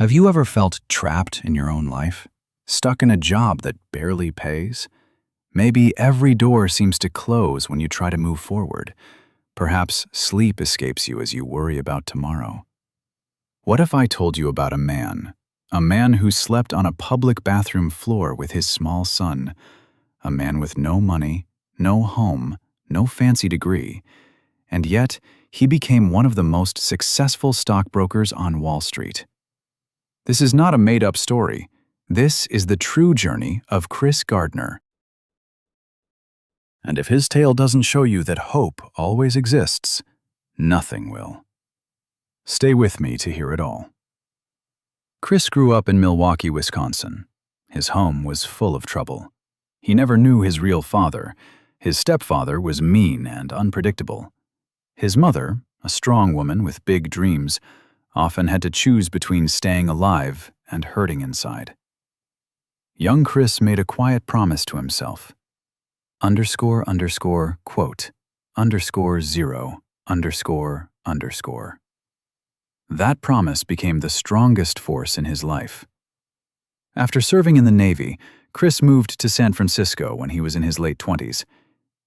Have you ever felt trapped in your own life? Stuck in a job that barely pays? Maybe every door seems to close when you try to move forward. Perhaps sleep escapes you as you worry about tomorrow. What if I told you about a man who slept on a public bathroom floor with his small son, a man with no money, no home, no fancy degree, and yet he became one of the most successful stockbrokers on Wall Street. This is not a made-up story. This is the true journey of Chris Gardner. And if his tale doesn't show you that hope always exists, nothing will. Stay with me to hear it all. Chris grew up in Milwaukee, Wisconsin. His home was full of trouble. He never knew his real father. His stepfather was mean and unpredictable. His mother, a strong woman with big dreams, often had to choose between staying alive and hurting inside. Young Chris made a quiet promise to himself. __quote, _0__. That promise became the strongest force in his life. After serving in the Navy, Chris moved to San Francisco when he was in his late 20s.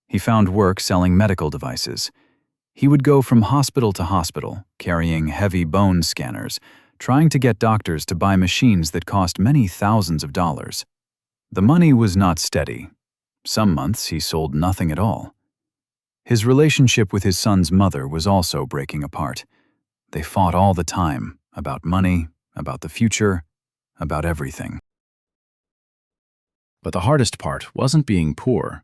He found work selling medical devices. He would go from hospital to hospital, carrying heavy bone scanners, trying to get doctors to buy machines that cost many thousands of dollars. The money was not steady. Some months he sold nothing at all. His relationship with his son's mother was also breaking apart. They fought all the time, about money, about the future, about everything. But the hardest part wasn't being poor.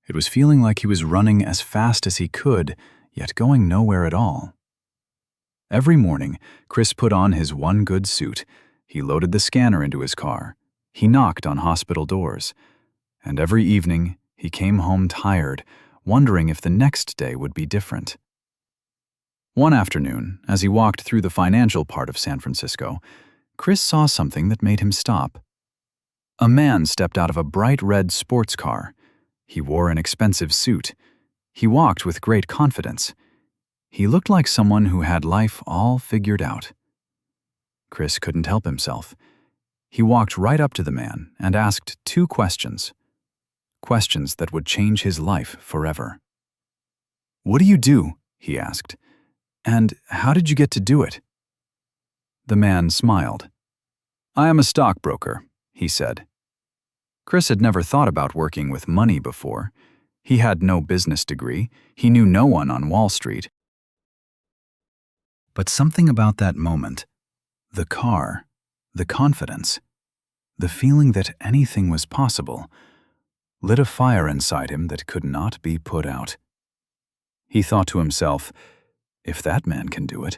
It was feeling like he was running as fast as he could, yet going nowhere at all. Every morning, Chris put on his one good suit. He loaded the scanner into his car. He knocked on hospital doors. And every evening, he came home tired, wondering if the next day would be different. One afternoon, as he walked through the financial part of San Francisco, Chris saw something that made him stop. A man stepped out of a bright red sports car. He wore an expensive suit. He walked with great confidence. He looked like someone who had life all figured out. Chris couldn't help himself. He walked right up to the man and asked 2 questions. Questions that would change his life forever. "What do you do?" he asked. "And how did you get to do it?" The man smiled. "I am a stockbroker," he said. Chris had never thought about working with money before. He had no business degree. He knew no one on Wall Street. But something about that moment, the car, the confidence, the feeling that anything was possible, lit a fire inside him that could not be put out. He thought to himself, if that man can do it,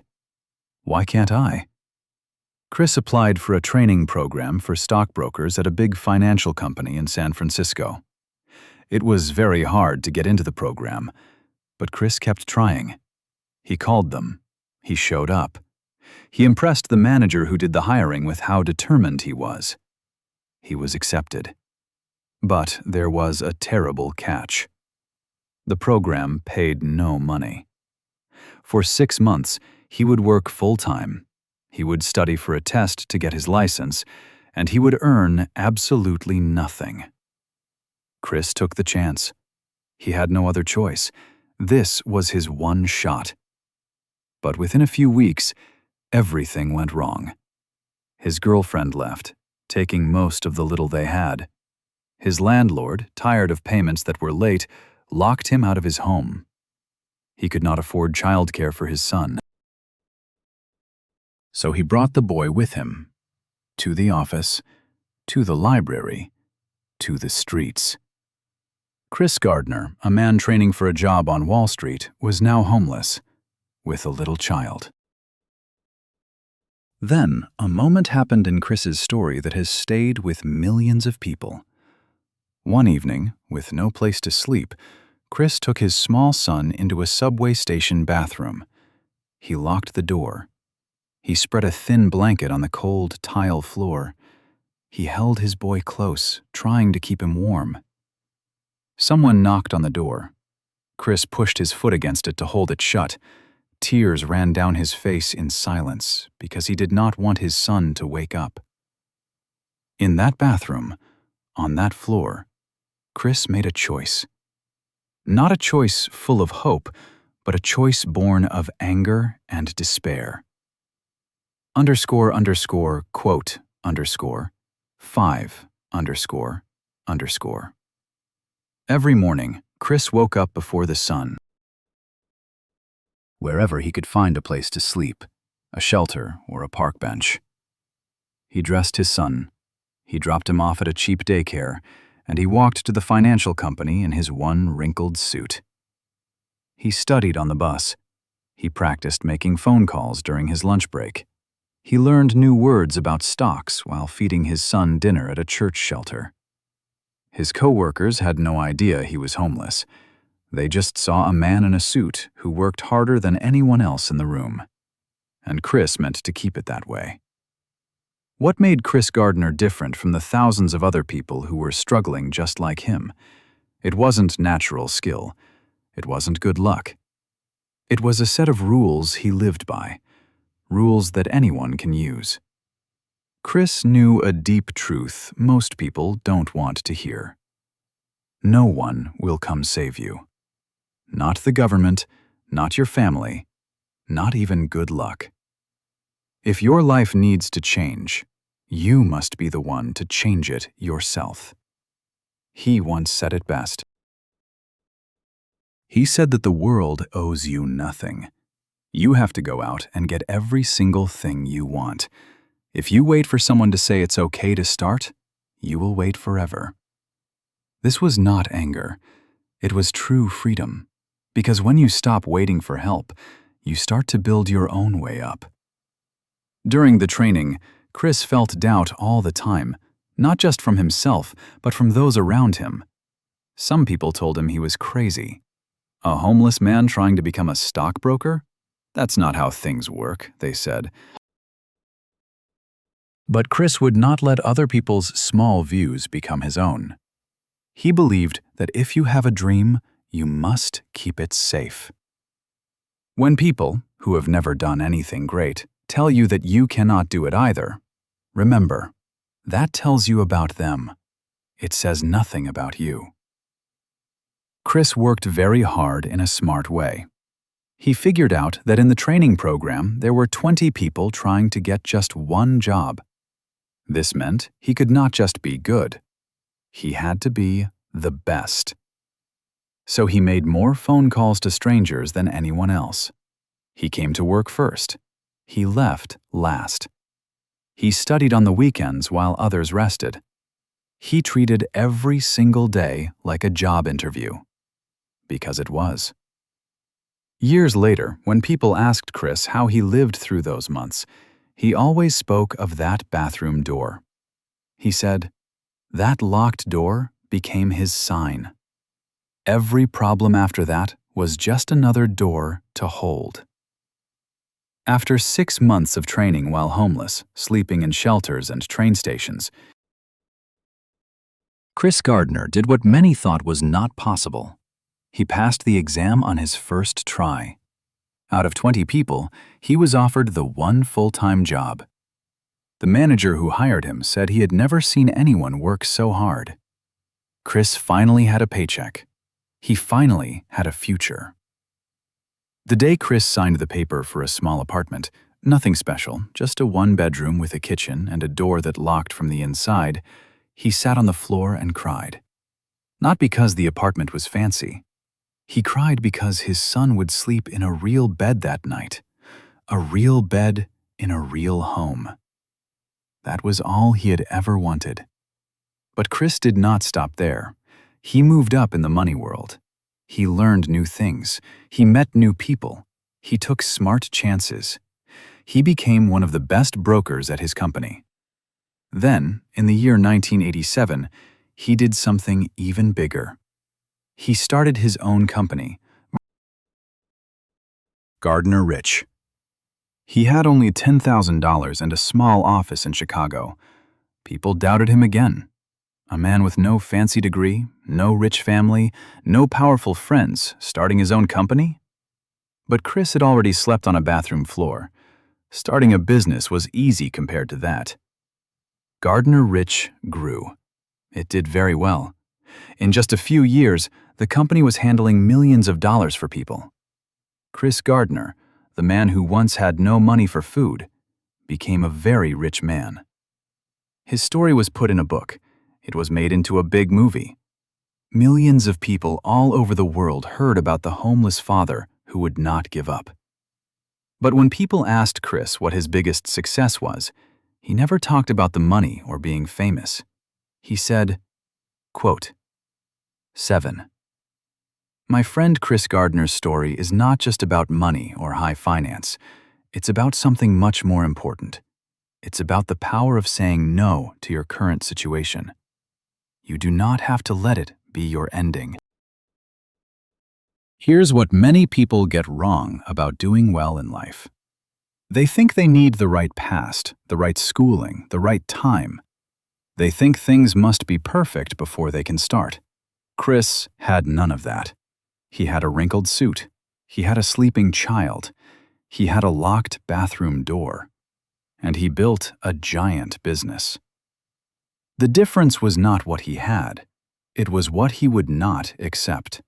why can't I? Chris applied for a training program for stockbrokers at a big financial company in San Francisco. It was very hard to get into the program, but Chris kept trying. He called them. He showed up. He impressed the manager who did the hiring with how determined he was. He was accepted. But there was a terrible catch. The program paid no money. For 6 months, he would work full-time. He would study for a test to get his license, and he would earn absolutely nothing. Chris took the chance. He had no other choice. This was his one shot. But within a few weeks, everything went wrong. His girlfriend left, taking most of the little they had. His landlord, tired of payments that were late, locked him out of his home. He could not afford childcare for his son. So he brought the boy with him, to the office, to the library, to the streets. Chris Gardner, a man training for a job on Wall Street, was now homeless, with a little child. Then, a moment happened in Chris's story that has stayed with millions of people. One evening, with no place to sleep, Chris took his small son into a subway station bathroom. He locked the door. He spread a thin blanket on the cold tile floor. He held his boy close, trying to keep him warm. Someone knocked on the door. Chris pushed his foot against it to hold it shut. tears ran down his face in silence because he did not want his son to wake up. In that bathroom, on that floor, Chris made a choice. Not a choice full of hope, but a choice born of anger and despair. __quote_ 5__. Every morning, Chris woke up before the sun, wherever he could find a place to sleep, a shelter or a park bench. He dressed his son, he dropped him off at a cheap daycare, and he walked to the financial company in his one wrinkled suit. He studied on the bus. He practiced making phone calls during his lunch break. He learned new words about stocks while feeding his son dinner at a church shelter. His co-workers had no idea he was homeless. They just saw a man in a suit who worked harder than anyone else in the room. And Chris meant to keep it that way. What made Chris Gardner different from the thousands of other people who were struggling just like him? It wasn't natural skill. It wasn't good luck. It was a set of rules he lived by, rules that anyone can use. Chris knew a deep truth most people don't want to hear. No one will come save you. Not the government, not your family, not even good luck. If your life needs to change, you must be the one to change it yourself. He once said it best. He said that the world owes you nothing. You have to go out and get every single thing you want. If you wait for someone to say it's okay to start, you will wait forever. This was not anger. It was true freedom. Because when you stop waiting for help, you start to build your own way up. During the training, Chris felt doubt all the time, not just from himself, but from those around him. Some people told him he was crazy. A homeless man trying to become a stockbroker? That's not how things work, they said. But Chris would not let other people's small views become his own. He believed that if you have a dream, you must keep it safe. When people, who have never done anything great, tell you that you cannot do it either, remember, that tells you about them. It says nothing about you. Chris worked very hard in a smart way. He figured out that in the training program there were 20 people trying to get just one job. This meant he could not just be good. He had to be the best. So he made more phone calls to strangers than anyone else. He came to work first. He left last. He studied on the weekends while others rested. He treated every single day like a job interview. Because it was. Years later, when people asked Chris how he lived through those months, he always spoke of that bathroom door. He said, that locked door became his sign. Every problem after that was just another door to hold. After 6 months of training while homeless, sleeping in shelters and train stations, Chris Gardner did what many thought was not possible. He passed the exam on his first try. Out of 20 people, he was offered the one full-time job. The manager who hired him said he had never seen anyone work so hard. Chris finally had a paycheck. He finally had a future. The day Chris signed the paper for a small apartment, nothing special, just a one-bedroom with a kitchen and a door that locked from the inside, he sat on the floor and cried. Not because the apartment was fancy. He cried because his son would sleep in a real bed that night. A real bed in a real home. That was all he had ever wanted. But Chris did not stop there. He moved up in the money world. He learned new things. He met new people. He took smart chances. He became one of the best brokers at his company. Then, in the year 1987, he did something even bigger. He started his own company, Gardner Rich. He had only $10,000 and a small office in Chicago. People doubted him again. A man with no fancy degree, no rich family, no powerful friends, starting his own company? But Chris had already slept on a bathroom floor. Starting a business was easy compared to that. Gardner Rich grew. It did very well. In just a few years, the company was handling millions of dollars for people. Chris Gardner, the man who once had no money for food, became a very rich man. His story was put in a book. It was made into a big movie. Millions of people all over the world heard about the homeless father who would not give up. But when people asked Chris what his biggest success was, he never talked about the money or being famous. He said, quote, 7. My friend Chris Gardner's story is not just about money or high finance. It's about something much more important. It's about the power of saying no to your current situation. You do not have to let it be your ending. Here's what many people get wrong about doing well in life. They think they need the right past, the right schooling, the right time. They think things must be perfect before they can start. Chris had none of that. He had a wrinkled suit. He had a sleeping child. He had a locked bathroom door. And he built a giant business. The difference was not what he had. It was what he would not accept.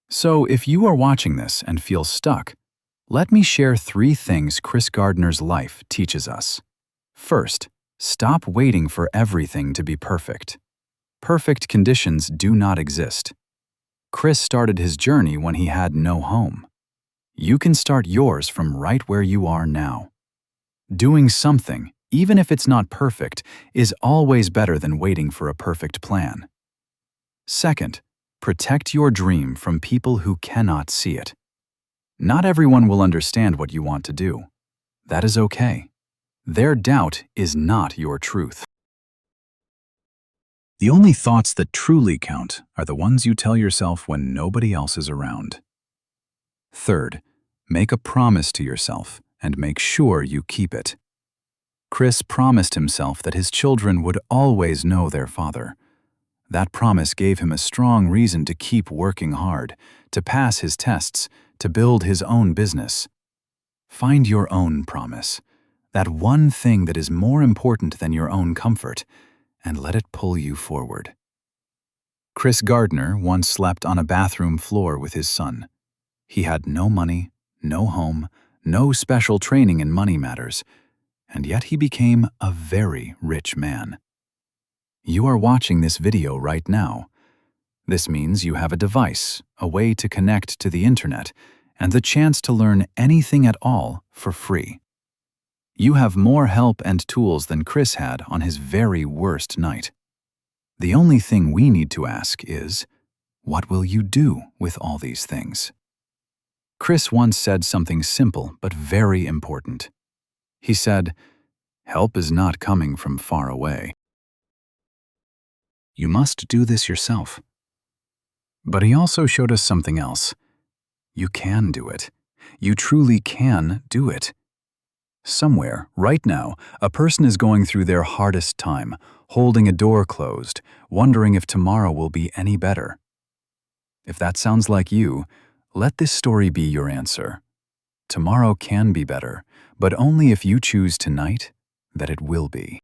So if you are watching this and feel stuck, let me share 3 things Chris Gardner's life teaches us. First, stop waiting for everything to be perfect. Perfect conditions do not exist. Chris started his journey when he had no home. You can start yours from right where you are now. Doing something, even if it's not perfect, is always better than waiting for a perfect plan. Second, protect your dream from people who cannot see it. Not everyone will understand what you want to do. That is okay. Their doubt is not your truth. The only thoughts that truly count are the ones you tell yourself when nobody else is around. Third, make a promise to yourself and make sure you keep it. Chris promised himself that his children would always know their father. That promise gave him a strong reason to keep working hard, to pass his tests, to build his own business. Find your own promise, that one thing that is more important than your own comfort, and let it pull you forward. Chris Gardner once slept on a bathroom floor with his son. He had no money, no home, no special training in money matters, and yet he became a very rich man. You are watching this video right now. This means you have a device, a way to connect to the internet, and the chance to learn anything at all for free. You have more help and tools than Chris had on his very worst night. The only thing we need to ask is, what will you do with all these things? Chris once said something simple but very important. He said, "Help is not coming from far away. You must do this yourself." But he also showed us something else. You can do it. You truly can do it. Somewhere, right now, a person is going through their hardest time, holding a door closed, wondering if tomorrow will be any better. If that sounds like you, let this story be your answer. Tomorrow can be better, but only if you choose tonight that it will be.